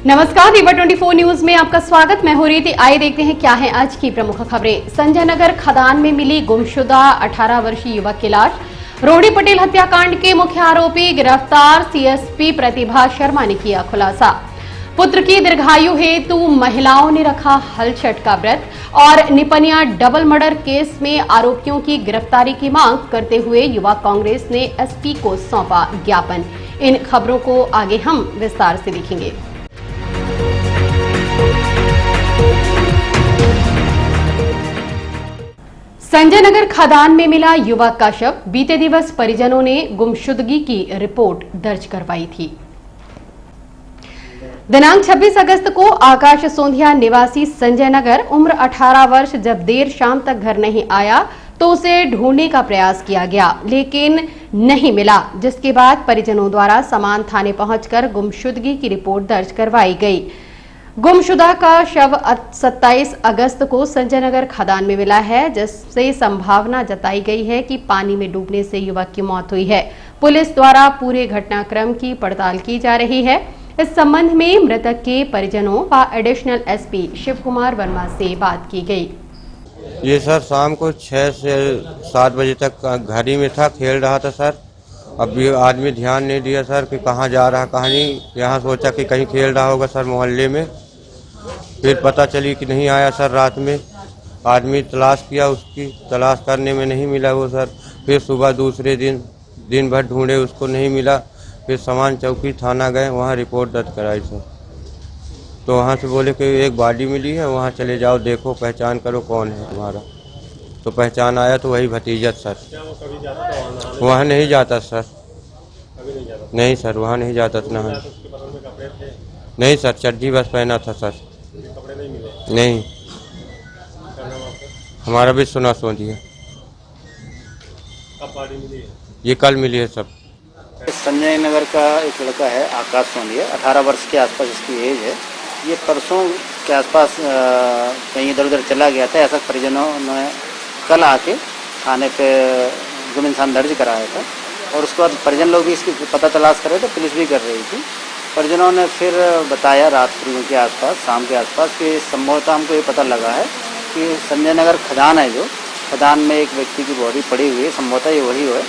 नमस्कार, रीवा 24 न्यूज में आपका स्वागत। मैं हूं रीति। आइए देखते हैं क्या है आज की प्रमुख खबरें। संजय नगर खदान में मिली गुमशुदा 18 वर्षीय युवक की लाश। रोहिणी पटेल हत्याकांड के मुख्य आरोपी गिरफ्तार। सीएसपी प्रतिभा शर्मा ने किया खुलासा। पुत्र की दीर्घायु हेतु महिलाओं ने रखा हलचट का व्रत। और निपनिया डबल मर्डर केस में आरोपियों की गिरफ्तारी की मांग करते हुए युवा कांग्रेस ने एसपी को सौंपा ज्ञापन। इन खबरों को आगे हम विस्तार से देखेंगे। संजय नगर खदान में मिला युवक का शव। बीते दिवस परिजनों ने गुमशुदगी की रिपोर्ट दर्ज करवाई थी। दिनांक 26 अगस्त को आकाश सोंधिया निवासी संजय नगर उम्र 18 वर्ष जब देर शाम तक घर नहीं आया तो उसे ढूंढने का प्रयास किया गया, लेकिन नहीं मिला, जिसके बाद परिजनों द्वारा समान थाने पहुंचकर गुमशुदगी की रिपोर्ट दर्ज करवाई गई। गुमशुदा का शव 27 अगस्त को संजय नगर खदान में मिला है, जिससे संभावना जताई गई है कि पानी में डूबने से युवक की मौत हुई है। पुलिस द्वारा पूरे घटनाक्रम की पड़ताल की जा रही है। इस संबंध में मृतक के परिजनों व एडिशनल एसपी शिव कुमार वर्मा से बात की गई। ये सर शाम को 6 से 7 बजे तक घर ही में था, खेल रहा था सर। अभी आदमी ध्यान नहीं दिया सर कि कहाँ जा रहा कहाँ नहीं। यहाँ सोचा कि कहीं खेल रहा होगा सर मोहल्ले में। फिर पता चली कि नहीं आया सर। रात में आदमी तलाश किया, उसकी तलाश करने में नहीं मिला वो सर। फिर सुबह दूसरे दिन भर ढूंढे, उसको नहीं मिला। फिर समान चौकी थाना गए, वहाँ रिपोर्ट दर्ज कराई सर। तो वहाँ से बोले कि एक बॉडी मिली है, वहाँ चले जाओ, देखो पहचान करो कौन है तुम्हारा। तो पहचान आया तो वही भतीजा सर। वहाँ नहीं जाता सर। नहीं सर, वहाँ नहीं जाता था। नहीं सर, चड्डी बस पहना था सर। नहीं, हमारा भी सुना सोंधिया। ये कल मिली है सब। संजय नगर का एक लड़का है आकाश सोंधिया, 18 वर्ष के आसपास इसकी एज है। ये परसों के आसपास कहीं इधर उधर चला गया था, ऐसा परिजनों ने कल आके थाने पे गुम इंसान दर्ज कराया था। और उसके बाद परिजन लोग भी इसकी पता तलाश कर रहे थे, पुलिस भी कर रही थी। परिजनों ने फिर बताया रात्रि के आसपास, शाम के आसपास, कि संभवतः हमको ये पता लगा है कि संजय नगर खदान है, जो खदान में एक व्यक्ति की बॉडी पड़ी हुई है, संभवतः ये वही है।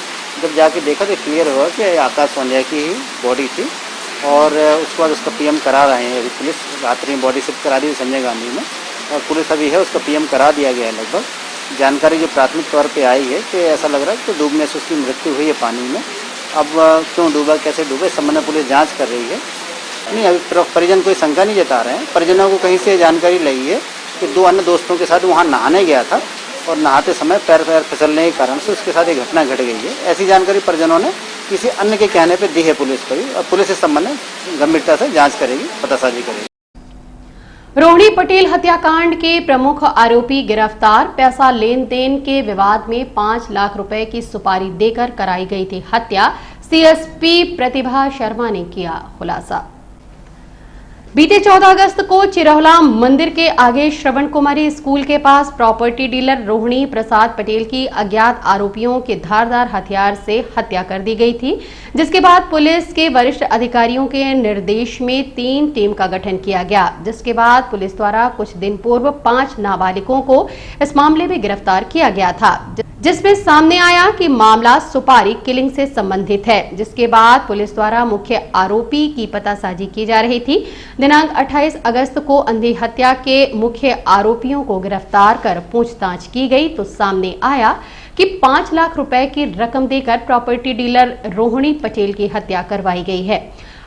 जब जाके देखा तो क्लियर हुआ कि आकाश सोंधिया की ही बॉडी थी। और उसके बाद उसका पीएम करा रहे हैं अभी पुलिस। रात्रि में बॉडी शिफ्ट करा दी संजय गांधी में, और पुलिस अभी है, उसका पीएम करा दिया गया है लगभग। जानकारी जो प्राथमिक तौर पे आई है कि ऐसा लग रहा है कि डूबने से उसकी मृत्यु हुई है पानी में। अब क्यों डूबा, कैसे डूबा, इस संबंध में पुलिस जांच कर रही है। नहीं, अभी परिजन कोई शंका नहीं जता रहे हैं। परिजनों को कहीं से जानकारी लगी है कि 2 अन्य दोस्तों के साथ वहाँ नहाने गया था और नहाते समय पैर फिसलने के कारण से उसके साथ एक घटना घट गई है। ऐसी जानकारी परिजनों ने किसी अन्य के कहने पर दी है पुलिस को भी, और पुलिस इस संबंध में गंभीरता से जाँच करेगी, पतासाजी करेगी। रोहिणी पटेल हत्याकांड के प्रमुख आरोपी गिरफ्तार। पैसा लेन देन के विवाद में 5 लाख रुपए की सुपारी देकर कराई गई थी हत्या। सीएसपी प्रतिभा शर्मा ने किया खुलासा। बीते 14 अगस्त को चिरौला मंदिर के आगे श्रवण कुमारी स्कूल के पास प्रॉपर्टी डीलर रोहिणी प्रसाद पटेल की अज्ञात आरोपियों के धारदार हथियार से हत्या कर दी गई थी, जिसके बाद पुलिस के वरिष्ठ अधिकारियों के निर्देश में 3 टीम का गठन किया गया, जिसके बाद पुलिस द्वारा कुछ दिन पूर्व 5 नाबालिगों को इस मामले में गिरफ्तार किया गया था, जिसमें सामने आया कि मामला सुपारी किलिंग से संबंधित है। जिसके बाद पुलिस द्वारा मुख्य आरोपी की पतासाजी की जा रही थी। दिनांक 28 अगस्त को अंधी हत्या के मुख्य आरोपियों को गिरफ्तार कर पूछताछ की गई तो सामने आया कि 5 लाख रुपए की रकम देकर प्रॉपर्टी डीलर रोहिणी पटेल की हत्या करवाई गई है।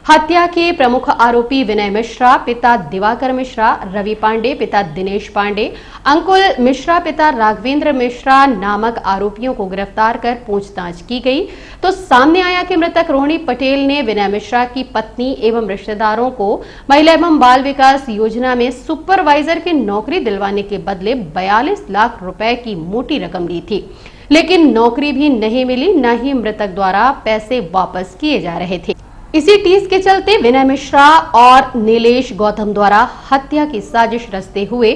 हत्या के प्रमुख आरोपी विनय मिश्रा पिता दिवाकर मिश्रा, रवि पांडे पिता दिनेश पांडे, अंकुल मिश्रा पिता राघवेंद्र मिश्रा नामक आरोपियों को गिरफ्तार कर पूछताछ की गई तो सामने आया कि मृतक रोहिणी पटेल ने विनय मिश्रा की पत्नी एवं रिश्तेदारों को महिला एवं बाल विकास योजना में सुपरवाइजर की नौकरी दिलवाने के बदले 42 लाख रुपए की मोटी रकम ली थी, लेकिन नौकरी भी नहीं मिली, न ही मृतक द्वारा पैसे वापस किए जा रहे थे। इसी टीस के चलते विनय मिश्रा और नीलेश गौतम द्वारा हत्या की साजिश रचते हुए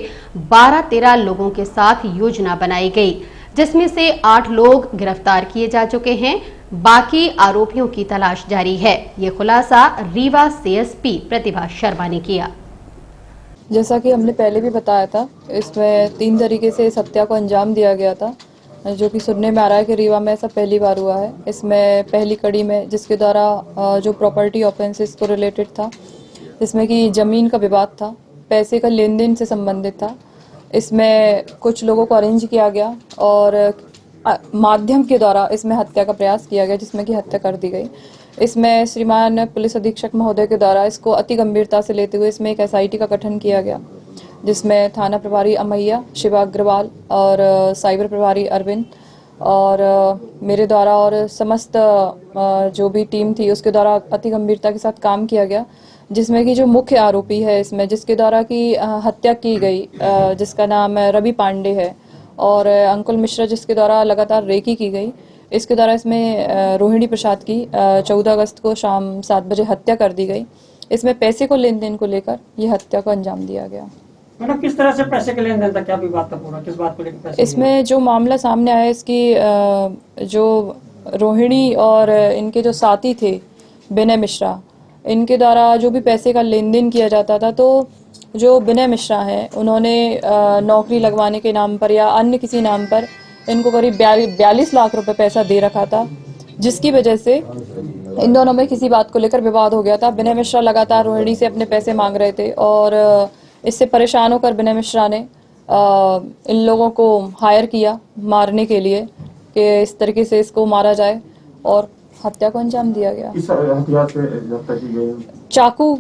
12-13 लोगों के साथ योजना बनाई गई, जिसमें से 8 लोग गिरफ्तार किए जा चुके हैं। बाकी आरोपियों की तलाश जारी है। ये खुलासा रीवा सीएसपी प्रतिभा शर्मा ने किया। जैसा कि हमने पहले भी बताया था, इसमें 3 तरीके से इस हत्या को अंजाम दिया गया था, जो कि सुनने में आ रहा है कि रीवा में ऐसा पहली बार हुआ है। इसमें पहली कड़ी में जिसके द्वारा जो प्रॉपर्टी ऑफेंसेस को रिलेटेड था, जिसमें कि ज़मीन का विवाद था, पैसे का लेन देन से संबंधित था। इसमें कुछ लोगों को अरेंज किया गया और माध्यम के द्वारा इसमें हत्या का प्रयास किया गया, जिसमें कि हत्या कर दी गई। इसमें श्रीमान पुलिस अधीक्षक महोदय के द्वारा इसको अति गंभीरता से लेते हुए इसमें एक एसआईटी का गठन किया गया, जिसमें थाना प्रभारी अमैया, शिवा अग्रवाल और साइबर प्रभारी अरविंद और मेरे द्वारा और समस्त जो भी टीम थी उसके द्वारा अति गंभीरता के साथ काम किया गया, जिसमें कि जो मुख्य आरोपी है इसमें जिसके द्वारा की हत्या की गई, जिसका नाम रवि पांडे है, और अंकुल मिश्रा जिसके द्वारा लगातार रेकी की गई, इसके द्वारा इसमें रोहिणी प्रसाद की 14 अगस्त को शाम 7 बजे हत्या कर दी गई। इसमें पैसे को लेन देन को लेकर यह हत्या को अंजाम दिया गया। मतलब किस तरह से पैसे के लेन देन था, क्या विवाद था पूरा, किस बात को लेकर पैसे? इसमें जो मामला सामने आया, इसकी जो रोहिणी और इनके जो साथी थे विनय मिश्रा, इनके द्वारा जो भी पैसे का लेन देन किया जाता था, तो जो विनय मिश्रा हैं उन्होंने नौकरी लगवाने के नाम पर या अन्य किसी नाम पर इनको करीब 42 लाख रुपए पैसा दे रखा था, जिसकी वजह से इन दोनों में किसी बात को लेकर विवाद हो गया था। विनय मिश्रा लगातार रोहिणी से अपने पैसे मांग रहे थे और इससे परेशान होकर विनय मिश्रा ने इन लोगों को हायर किया मारने के लिए कि इस तरीके से इसको मारा जाए, और हत्या को अंजाम दिया गया। इस हथियार से हत्या की गई, चाकू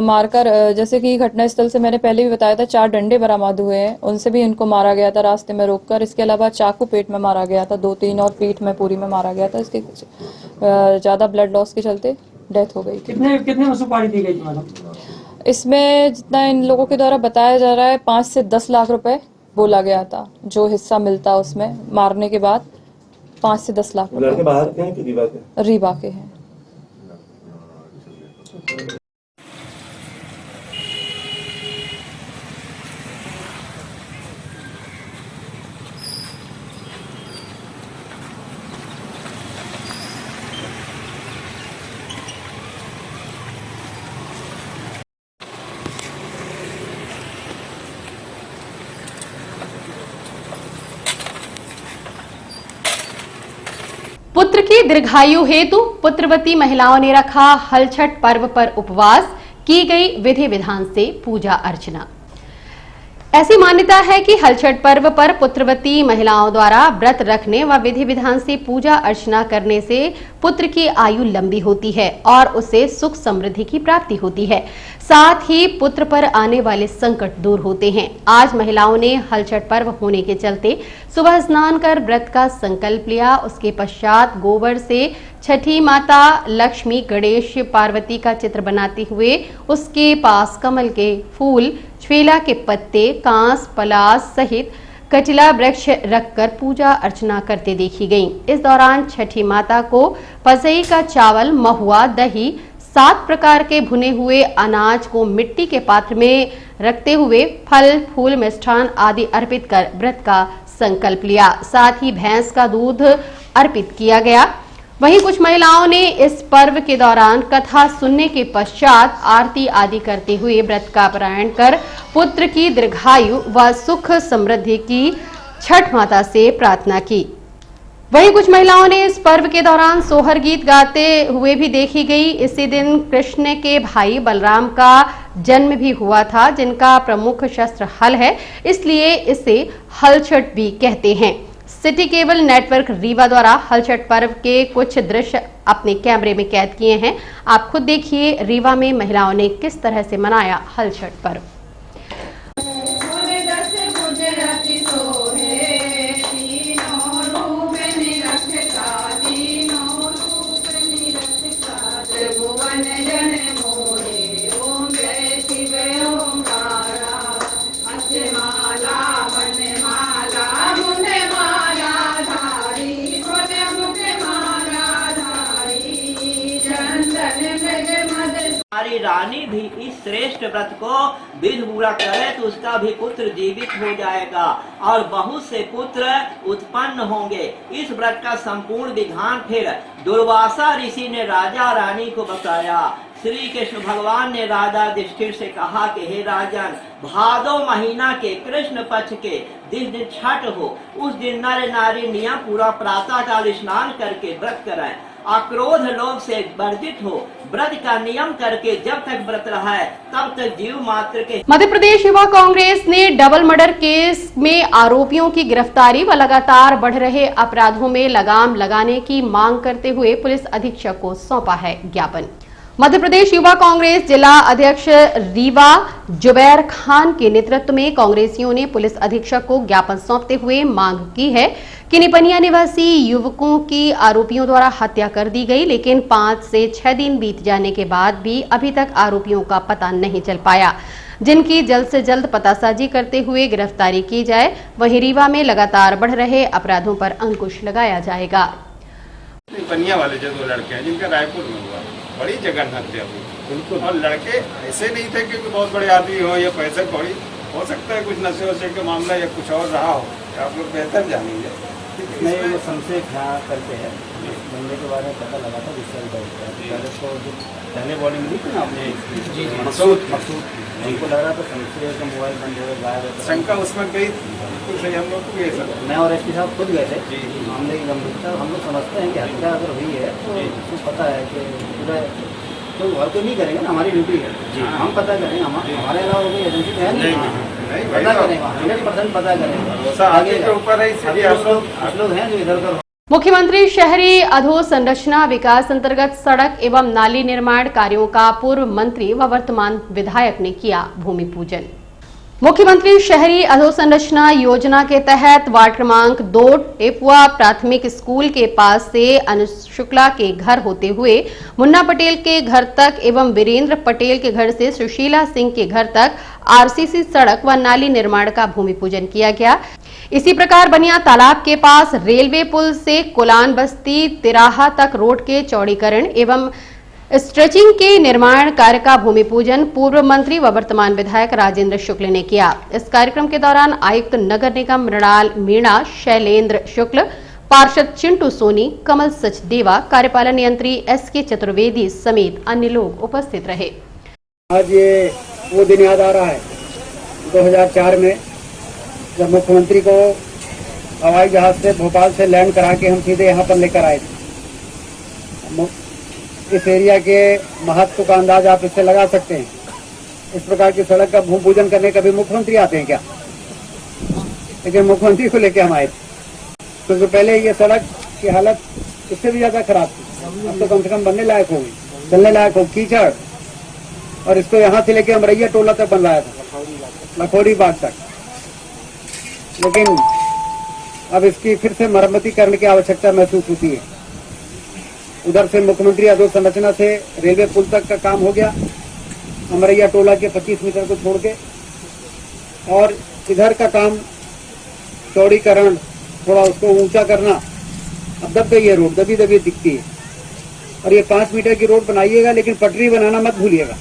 मारकर, जैसे कि घटनास्थल से मैंने पहले भी बताया था 4 डंडे बरामद हुए हैं, उनसे भी इनको मारा गया था रास्ते में रोककर। इसके अलावा चाकू पेट में मारा गया था 2-3 और पीठ में पूरी में मारा गया था। इसके ज्यादा ब्लड लॉस के चलते डेथ हो गई थी। कितने में सुपारी दी गई थी मैडम? इसमें जितना इन लोगों के द्वारा बताया जा रहा है 5 से 10 लाख रुपए बोला गया था, जो हिस्सा मिलता उसमें मारने के बाद 5 से 10 लाख। लड़के बाहर के हैं कि रीवा के? रीवा के हैं। पुत्र की दीर्घायु हेतु पुत्रवती महिलाओं ने रखा हलछठ पर्व पर उपवास, की गई विधि विधान से पूजा अर्चना। ऐसी मान्यता है कि हलछठ पर्व पर पुत्रवती महिलाओं द्वारा व्रत रखने व विधि विधान से पूजा अर्चना करने से पुत्र की आयु लंबी होती है और उसे सुख समृद्धि की प्राप्ति होती है, साथ ही पुत्र पर आने वाले संकट दूर होते हैं। आज महिलाओं ने हलछठ पर्व होने के चलते सुबह स्नान कर व्रत का संकल्प लिया। उसके पश्चात गोबर से छठी माता लक्ष्मी, गणेश, पार्वती का चित्र बनाते हुए उसके पास कमल के फूल, छेला के पत्ते, कांस, पलास सहित कटिला वृक्ष रखकर पूजा अर्चना करते देखी गईं। इस दौरान छठी माता को पसई का चावल, महुआ, दही, 7 प्रकार के भुने हुए अनाज को मिट्टी के पात्र में रखते हुए फल, फूल, मिष्ठान आदि अर्पित कर व्रत का संकल्प लिया। साथ ही भैंस का दूध अर्पित किया गया। वहीं कुछ महिलाओं ने इस पर्व के दौरान कथा सुनने के पश्चात आरती आदि करते हुए व्रत का पारायण कर पुत्र की दीर्घायु व सुख समृद्धि की छठ माता से प्रार्थना की। वहीं कुछ महिलाओं ने इस पर्व के दौरान सोहर गीत गाते हुए भी देखी गई। इसी दिन कृष्ण के भाई बलराम का जन्म भी हुआ था, जिनका प्रमुख शस्त्र हल है, इसलिए इसे हलछठ भी कहते हैं। सिटी केबल नेटवर्क रीवा द्वारा हलछठ पर्व के कुछ दृश्य अपने कैमरे में कैद किए हैं। आप खुद देखिए रीवा में महिलाओं ने किस तरह से मनाया हलछठ पर्व। हमारी रानी भी इस श्रेष्ठ व्रत को विधि पूरा करे तो उसका भी पुत्र जीवित हो जाएगा और बहुत से पुत्र उत्पन्न होंगे। इस व्रत का संपूर्ण विधान फिर दुर्वासा ऋषि ने राजा रानी को बताया। श्री कृष्ण भगवान ने राजा युधिष्ठिर से कहा कि हे राजन, भादो महीना के कृष्ण पक्ष के जिस दिन छठ हो उस दिन नर नारी नियम पूरा प्रातः काल स्नान करके व्रत कराएं, अक्रोध लोभ से वर्जित हो, व्रत का नियम करके जब तक व्रत रहा है तब तक जीव मात्र के। मध्य प्रदेश युवा कांग्रेस ने डबल मर्डर केस में आरोपियों की गिरफ्तारी व लगातार बढ़ रहे अपराधों में लगाम लगाने की मांग करते हुए पुलिस अधीक्षक को सौंपा है ज्ञापन। मध्य प्रदेश युवा कांग्रेस जिला अध्यक्ष रीवा जुबैर खान के नेतृत्व में कांग्रेसियों ने पुलिस अधीक्षक को ज्ञापन सौंपते हुए मांग की है कि निपनिया निवासी युवकों की आरोपियों द्वारा हत्या कर दी गई, लेकिन 5 से 6 दिन बीत जाने के बाद भी अभी तक आरोपियों का पता नहीं चल पाया, जिनकी जल्द से जल्द पतासाजी करते हुए गिरफ्तारी की जाए। वहीं रीवा में लगातार बढ़ रहे अपराधों पर अंकुश लगाया जाएगा। निपनिया वाले जो 2 लड़के हैं जिनका रायपुर में हुआ, बड़ी जगह हत्या हुई बिल्कुल, और लड़के ऐसे नहीं थे कि बहुत बड़े आदमी हो या पैसे कौड़ी, हो सकता है कुछ नशे वशे का मामला या कुछ और रहा हो, आप लोग बेहतर जानेंगे। नहीं, वो संशय यहाँ करके है, बंदे के बारे में पता लगा था जिससे पहले बॉडी मिली थी ना आपने मकसूद उनको लग रहा था संशय का मोबाइल बंद हो गया, शंका उसमें गई कुछ हम लोग को ये सब। मैं और एसपी साहब खुद गए थे मामले की गंभीरता, हम लोग समझते हैं कि हत्या अगर हुई है तो पता है कि पूरा तो घर तो नहीं करेंगे ना, हमारी ड्यूटी है, हम पता करेंगे, हमारे अलावा कोई एजेंसी है नहीं, पता करेंगे 100% पता करेंगे, आगे के ऊपर है आप लोग हैं जो इधर उधर। मुख्यमंत्री शहरी अधोसंरचना विकास अंतर्गत सड़क एवं नाली निर्माण कार्यों का पूर्व मंत्री व वर्तमान विधायक ने किया भूमि पूजन। मुख्यमंत्री शहरी अधोसंरचना योजना के तहत वार्ड क्रमांक 2 टेपुआ प्राथमिक स्कूल के पास से अनुज शुक्ला के घर होते हुए मुन्ना पटेल के घर तक एवं वीरेंद्र पटेल के घर से सुशीला सिंह के घर तक आरसीसी सड़क व नाली निर्माण का भूमि पूजन किया गया। इसी प्रकार बनिया तालाब के पास रेलवे पुल से कोलान बस्ती तिराहा तक रोड के चौड़ीकरण एवं स्ट्रेचिंग के निर्माण कार्य का भूमि पूजन पूर्व मंत्री व वर्तमान विधायक राजेंद्र शुक्ल ने किया। इस कार्यक्रम के दौरान आयुक्त नगर निगम मृणाल मीणा, शैलेंद्र शुक्ल, पार्षद चिंटू सोनी, कमल सचदेवा, कार्यपालन यंत्री एसके चतुर्वेदी समेत अन्य लोग उपस्थित रहे। आज ये वो दिन याद आ रहा है 2004 में जब मुख्यमंत्री को हवाई जहाज से भोपाल से लैंड करा के हम सीधे यहाँ पर लेकर आए थे। इस एरिया के महत्व का अंदाज आप इससे लगा सकते हैं। इस प्रकार की सड़क का भूमि पूजन करने कभी मुख्यमंत्री आते हैं क्या? लेकिन मुख्यमंत्री को लेकर हम आए थे, क्योंकि पहले ये सड़क की हालत इससे भी ज्यादा खराब थी। अब तो कम से कम बनने लायक होगी, चलने लायक हो, कीचड़, और इसको यहाँ से लेके अमरैया टोला तक बनवाया था, लखोड़ी बाग तक। लेकिन अब इसकी फिर से मरम्मती करने की आवश्यकता महसूस होती है। उधर से मुख्यमंत्री अधोसंरचना से रेलवे पुल तक का काम हो गया, अमरैया टोला के 25 मीटर को छोड़ के, और इधर का काम चौड़ीकरण, थोड़ा उसको ऊंचा करना। अब दब गई है रोड, दबी दबी दिखती है, और ये 5 मीटर की रोड बनाइएगा, लेकिन पटरी बनाना मत भूलिएगा।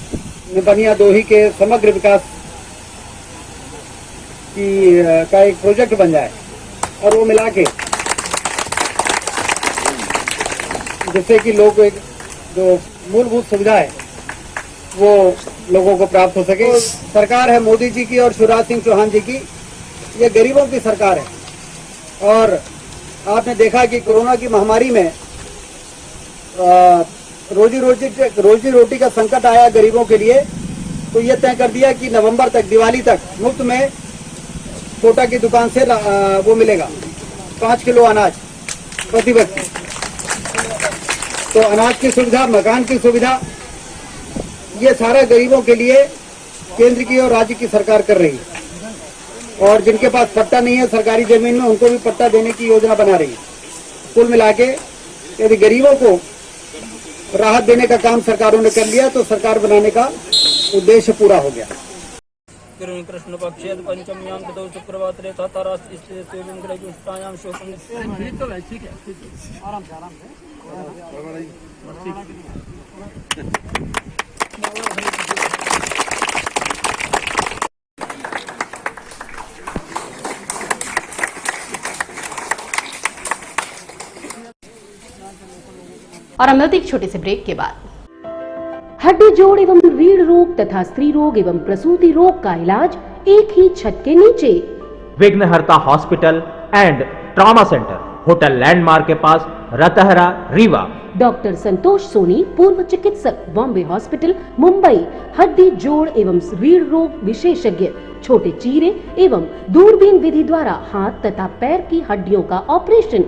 निपनिया दोही के समग्र विकास का एक प्रोजेक्ट बन जाए और वो मिला के, जिससे कि लोग एक जो मूलभूत सुविधा है वो लोगों को प्राप्त हो सके। सरकार है मोदी जी की और शिवराज सिंह चौहान जी की, ये गरीबों की सरकार है। और आपने देखा कि कोरोना की महामारी में रोजी रोटी का संकट आया गरीबों के लिए, तो ये तय कर दिया कि नवंबर तक, दिवाली तक मुफ्त में कोटा की दुकान से वो मिलेगा 5 किलो अनाज प्रति व्यक्ति। तो अनाज की सुविधा, मकान की सुविधा, ये सारा गरीबों के लिए केंद्र की और राज्य की सरकार कर रही है। और जिनके पास पट्टा नहीं है सरकारी जमीन में, उनको भी पट्टा देने की योजना बना रही है। कुल मिला के यदि गरीबों को राहत देने का काम सरकारों ने कर लिया तो सरकार बनाने का उद्देश्य पूरा हो गया। कृष्ण पक्षे पंचम्यां ततो शुक्रवासरे तारास्ति शुष्टायां शोकम। ठीक है, आराम से और हम मिलते एक छोटे से ब्रेक के बाद। हड्डी जोड़ एवं रीढ़ रोग तथा स्त्री रोग एवं प्रसूति रोग का इलाज एक ही छत के नीचे। विघ्नहर्ता hospital and trauma centre, hotel landmark के पास, रतहरा, रीवा। डॉक्टर संतोष सोनी, पूर्व चिकित्सक, बॉम्बे हॉस्पिटल, मुंबई। हड्डी जोड़ एवं रीढ़ रोग विशेषज्ञ, छोटे चीरे एवं दूरबीन विधि द्वारा हाथ तथा पैर की हड्डियों का ऑपरेशन।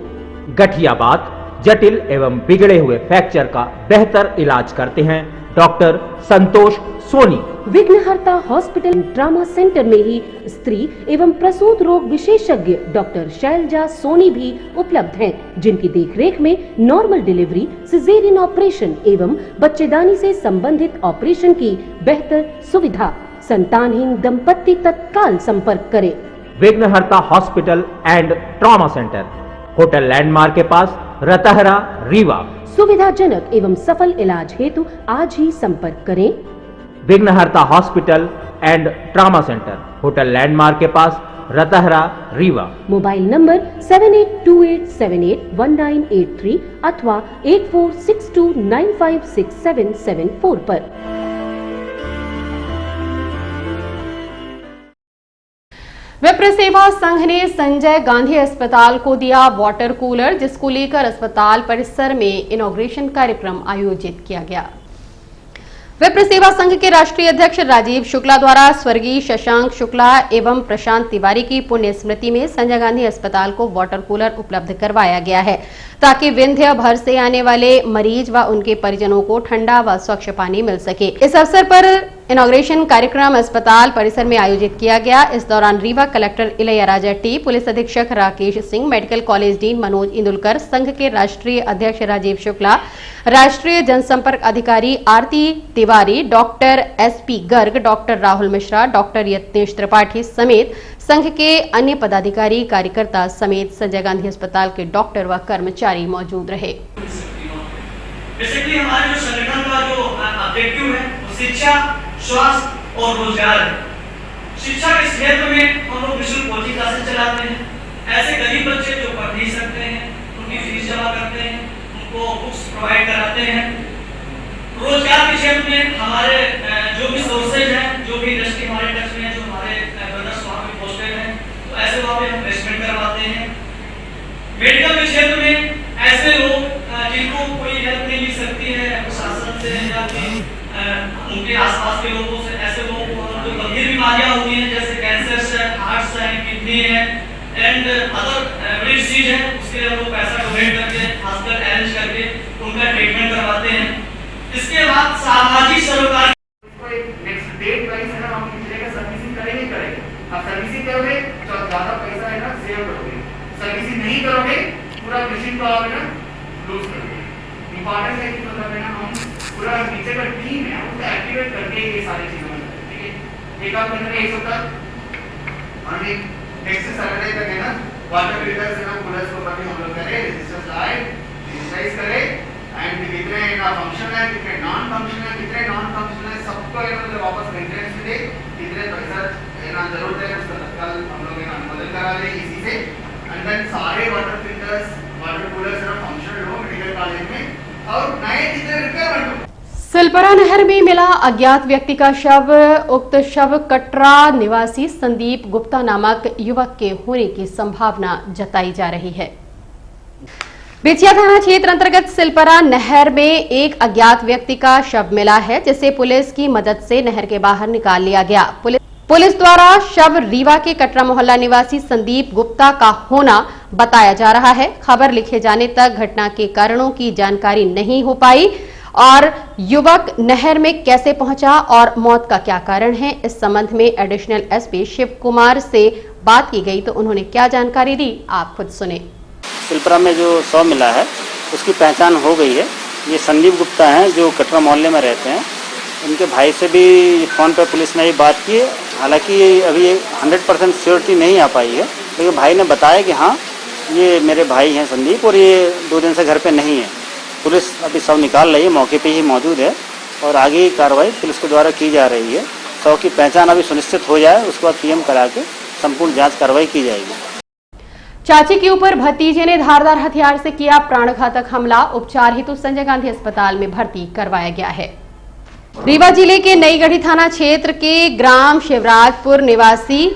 गठियाबात, जटिल एवं बिगड़े हुए फ्रैक्चर का बेहतर इलाज करते हैं डॉक्टर संतोष सोनी। विघ्नहर्ता हॉस्पिटल ट्रॉमा सेंटर में ही स्त्री एवं प्रसूत रोग विशेषज्ञ डॉक्टर शैलजा सोनी भी उपलब्ध हैं, जिनकी देखरेख में नॉर्मल डिलीवरी, सिजेरियन ऑपरेशन एवं बच्चेदानी से संबंधित ऑपरेशन की बेहतर सुविधा। संतानहीन दंपत्ति तत्काल संपर्क करें। विघ्नहर्ता hospital and trauma centre, hotel landmark के पास, रतहरा, रीवा। सुविधाजनक एवं सफल इलाज हेतु आज ही संपर्क करें। विघ्नहर्ता hospital and trauma centre, hotel landmark के पास, रतहरा, रीवा। मोबाइल नंबर 7828781983 अथवा 8462956774 पर। विप्र सेवा संघ ने संजय गांधी अस्पताल को दिया वाटर कूलर, जिसको लेकर अस्पताल परिसर में इनॉग्रेशन कार्यक्रम आयोजित किया गया। विप्र सेवा संघ के राष्ट्रीय अध्यक्ष राजीव शुक्ला द्वारा स्वर्गीय शशांक शुक्ला एवं प्रशांत तिवारी की पुण्य स्मृति में संजय गांधी अस्पताल को वाटर कूलर उपलब्ध करवाया गया है, ताकि विंध्य भर से आने वाले मरीज व उनके परिजनों को ठंडा व स्वच्छ पानी मिल सके। इस अवसर पर इनॉग्रेशन कार्यक्रम अस्पताल परिसर में आयोजित किया गया। इस दौरान Rewa collector Ilaiyaraja T, police अधीक्षक Rakesh Singh, medical college dean Manoj Indulkar, संघ के राष्ट्रीय अध्यक्ष राजीव शुक्ला, राष्ट्रीय जनसंपर्क अधिकारी Aarti Tiwari, doctor SP Garg, doctor Rahul Mishra, doctor Yatnesh Tripathi समेत संघ के अन्य पदाधिकारी, कार्यकर्ता समेत संजय गांधी अस्पताल के डॉक्टर व कर्मचारी मौजूद रहे। बेसिकली हमारे जो संगठन का जो ऑब्जेक्टिव है वो शिक्षा, स्वास्थ्य और रोजगार है। शिक्षा के क्षेत्र में हम लोग निःशुल्क कोचिंग क्लासेस चलाते हैं। ऐसे गरीब बच्चे जो पढ़ नहीं सकते हैं उनकी फीस जमा करते हैं, उनको बुक्स प्रोवाइड कराते हैं। रोजगार के क्षेत्र में हमारे जो भी सोर्सेज हैं, जो भी इंडस्ट्री हमारे टच में है, जो हमारे ब्रदर्स वहाँ पे पोस्टेड हैं, तो ऐसे वहाँ पे हम प्लेसमेंट करवाते हैं। मेडिकल के क्षेत्र में ऐसे लोग जिनको कोई हेल्प नहीं मिल सकती है प्रशासन से या उनके आसपास के लोगों से, ऐसे लोगों को जो गंभीर बीमारियां होती हैं जैसे कैंसर है, हार्ट है, किडनी है एंड अदर बड़ी चीज है, उसके लिए हम लोग पैसा डोनेट करके हॉस्पिटल अरेंज करके उनका ट्रीटमेंट करवाते हैं। इसके बाद सामाजिक सरोकार नेक्स्ट डेट वाइज है ना, हम किसी का सर्विसिंग करेंगे करेंगे। आप सर्विसिंग करोगे तो ज्यादा पैसा है ना सेव करोगे, सर्विसिंग नहीं करोगे पूरा मशीन को आप ना लूज करोगे। इंपॉर्टेंट है कि मतलब है ना हम पूरा नीचे का टीम है उसको एक्टिवेट करके ये सारी चीजें होती है। ठीक है, एक आप करने एक होता और एक नेक्स्ट सैटरडे तक है ना वाटर फिल्टर्स है ना कूलर्स को कभी हम लोग करें, रेजिस्टेंस लाए, डिजिटाइज करें एंड कितने ना फंक्शन है, कितने नॉन फंक्शन है, कितने नॉन फंक्शन है, सबको है मतलब वापस मेंटेनेंस में दे, कितने पैसा है ना जरूरत है उसका तत्काल हम लोग है ना अनुमोदन करा ले इसी से। एंड देन सारे वाटर फिल्टर्स, वाटर कूलर्स है ना फंक्शनल हो मेडिकल कॉलेज में और नए जितने रिक्वायरमेंट हो। सिलपरा नहर में मिला अज्ञात व्यक्ति का शव। उक्त शव कटरा निवासी संदीप गुप्ता नामक युवक के होने की संभावना जताई जा रही है। बेतिया थाना क्षेत्र अंतर्गत सिलपरा नहर में एक अज्ञात व्यक्ति का शव मिला है, जिसे पुलिस की मदद से नहर के बाहर निकाल लिया गया। पुलिस द्वारा शव रीवा के कटरा मोहल्ला निवासी संदीप गुप्ता का होना बताया जा रहा है। खबर लिखे जाने तक घटना के कारणों की जानकारी नहीं हो पाई और युवक नहर में कैसे पहुंचा और मौत का क्या कारण है, इस संबंध में एडिशनल एसपी शिव कुमार से बात की गई तो उन्होंने क्या जानकारी दी, आप खुद सुने। सिलपरा में जो शव मिला है उसकी पहचान हो गई है। ये संदीप गुप्ता हैं जो कटरा मोहल्ले में रहते हैं। उनके भाई से भी फ़ोन पर पुलिस ने ये बात की, हालांकि अभी 100% श्योरिटी नहीं आ पाई है, लेकिन भाई ने बताया कि हाँ ये मेरे भाई हैं संदीप और ये 2 दिन से घर पे नहीं है। पुलिस अभी शव निकाल रही है, मौके पे ही मौजूद है और आगे की कार्रवाई पुलिस के द्वारा की जा रही है। शव की पहचान अभी सुनिश्चित हो जाए उसके बाद पीएम करा के संपूर्ण जाँच कार्रवाई की जाएगी। चाची के ऊपर भतीजे ने धारदार हथियार से किया प्राणघातक हमला। उपचार हेतु संजय गांधी अस्पताल में भर्ती करवाया गया है। रीवा जिले के नईगढ़ी थाना क्षेत्र के ग्राम शिवराजपुर निवासी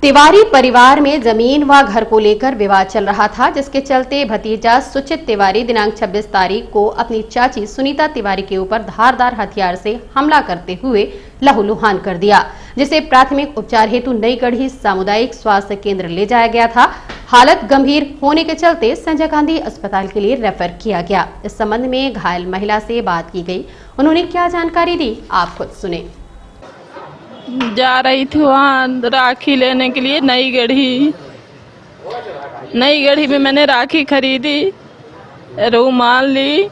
तिवारी परिवार में जमीन व घर को लेकर विवाद चल रहा था, जिसके चलते भतीजा सुचित तिवारी दिनांक 26 तारीख को अपनी चाची सुनीता तिवारी के ऊपर धारदार हथियार से हमला करते हुए लहूलुहान कर दिया, जिसे प्राथमिक उपचार हेतु नईगढ़ी सामुदायिक स्वास्थ्य केंद्र ले जाया गया था। हालत गंभीर होने के चलते संजय गांधी अस्पताल के लिए रेफर किया गया। इस संबंध में घायल महिला से बात की गई। उन्होंने क्या जानकारी दी, आप खुद सुने। जा रही थी वहाँ राखी लेने के लिए नईगढ़ी में मैंने राखी खरीदी, रुमाल ली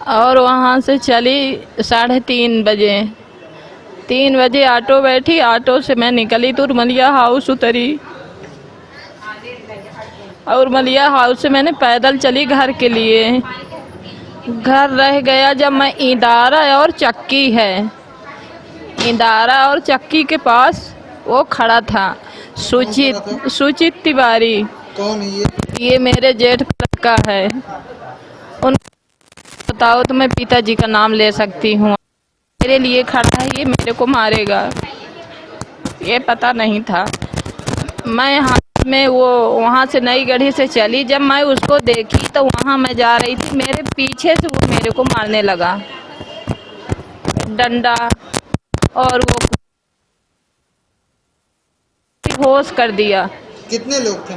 और वहाँ से चली 3:30 बजे। 3 बजे ऑटो बैठी, ऑटो से मैं निकली तो उर्मलिया हाउस उतरी और उर्मलिया हाउस से मैंने पैदल चली घर के लिए। घर रह गया जब मैं इंदारा और चक्की है, इंदारा और चक्की के पास वो खड़ा था सुचित तिवारी। कौन है ये मेरे जेठ का है। उन बताओ तो मैं पिताजी का नाम ले सकती हूँ। मेरे लिए खड़ा है, ये मेरे को मारेगा, ये पता नहीं था। मैं हाथ में वो वहाँ से नईगढ़ी से चली, जब मैं उसको देखी तो वहाँ मैं जा रही थी, मेरे पीछे से वो मेरे को मारने लगा डंडा और वो होश कर दिया। कितने लोग थे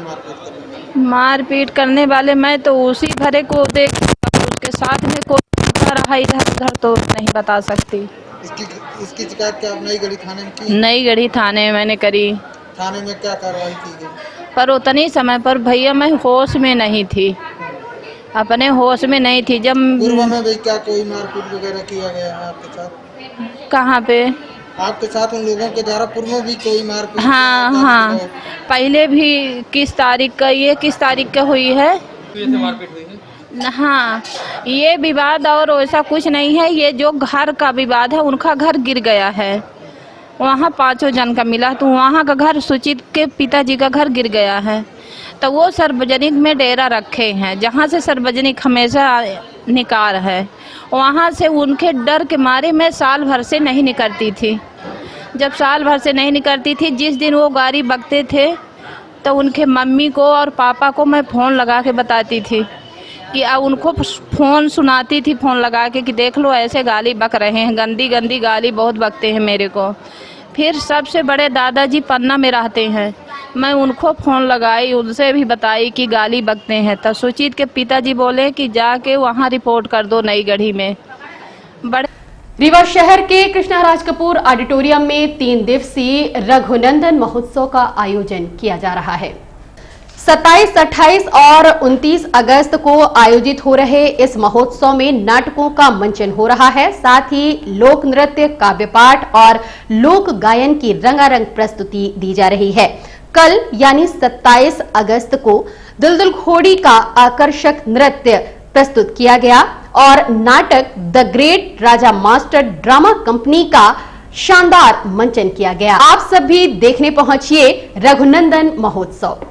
मारपीट करने वाले? मैं तो उसी भरे को देख, उसके साथ में कोई रहा इधर उधर तो नहीं बता सकती। इसकी शिकायत क्या आप नईगढ़ी थाने में की? नईगढ़ी थाने में मैंने करी। थाने में क्या कार्रवाई की गई? पर उतनी समय पर भैया मैं होश में नहीं थी, अपने होश में नहीं थी। जब पूर्व में भी क्या कोई मारपीट वगैरह किया गया है आपके साथ? कहाँ पे? आपके साथ उन लोगों के द्वारा पूर्व में भी कोई मारपीट? हाँ, पहले भी किस तारीख का, ये किस तारीख का हुई है? मारपीट हुई है। हाँ, ये विवाद और वैसा कुछ नहीं है। ये जो घर का विवाद है, उनका घर गिर गया है, वहाँ 5 जन का मिला, तो वहाँ का घर सुचित के पिताजी का घर गिर गया है। तो वो सार्वजनिक में डेरा रखे हैं, जहाँ से सार्वजनिक हमेशा निकाल है, वहाँ से उनके डर के मारे मैं साल भर से नहीं निकलती थी। जब साल भर से नहीं निकलती थी, जिस दिन वो गाड़ी बकते थे तो उनके मम्मी को और पापा को मैं फ़ोन लगा के बताती थी कि उनको फ़ोन सुनाती थी, फ़ोन लगा के कि देख लो ऐसे गाली बक रहे हैं, गंदी गंदी गाली बहुत बकते हैं मेरे को। फिर सबसे बड़े दादाजी पन्ना में रहते हैं, मैं उनको फ़ोन लगाई, उनसे भी बताई कि गाली बकते हैं। तो सुचित के पिताजी बोले कि जाके वहाँ रिपोर्ट कर दो नईगढ़ी में। रीवा शहर के कृष्णा राज कपूर ऑडिटोरियम में 3 दिवसीय रघुनंदन महोत्सव का आयोजन किया जा रहा है। 27, 28 और 29 अगस्त को आयोजित हो रहे इस महोत्सव में नाटकों का मंचन हो रहा है, साथ ही लोक नृत्य, काव्य पाठ और लोक गायन की रंगारंग प्रस्तुति दी जा रही है। कल यानी 27 अगस्त को दुलदुल घोड़ी का आकर्षक नृत्य प्रस्तुत किया गया और नाटक the great Raja master drama company का शानदार मंचन किया गया। आप सब भी देखने पहुंचिए रघुनंदन महोत्सव।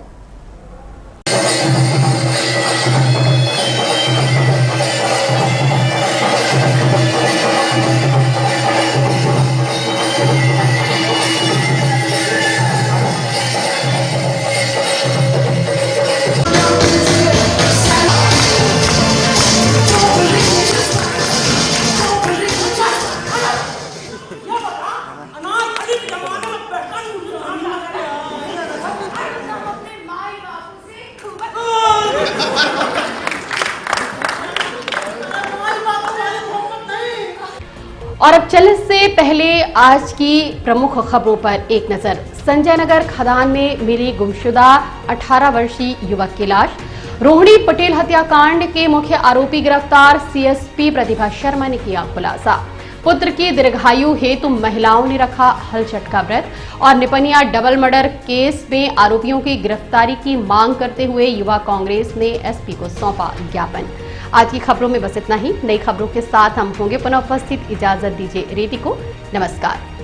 और अब चलने से पहले आज की प्रमुख खबरों पर एक नजर। संजय नगर खदान में मिली गुमशुदा 18 वर्षीय युवक की लाश। रोहिणी पटेल हत्याकांड के मुख्य आरोपी गिरफ्तार, सीएसपी प्रतिभा शर्मा ने किया खुलासा। पुत्र की दीर्घायु हेतु महिलाओं ने रखा हलचट का व्रत। और निपनिया डबल मर्डर केस में आरोपियों की गिरफ्तारी की मांग करते हुए युवा कांग्रेस ने एसपी को सौंपा ज्ञापन। आज की खबरों में बस इतना ही। नई खबरों के साथ हम होंगे पुनः उपस्थित। इजाजत दीजिए रेती को। नमस्कार।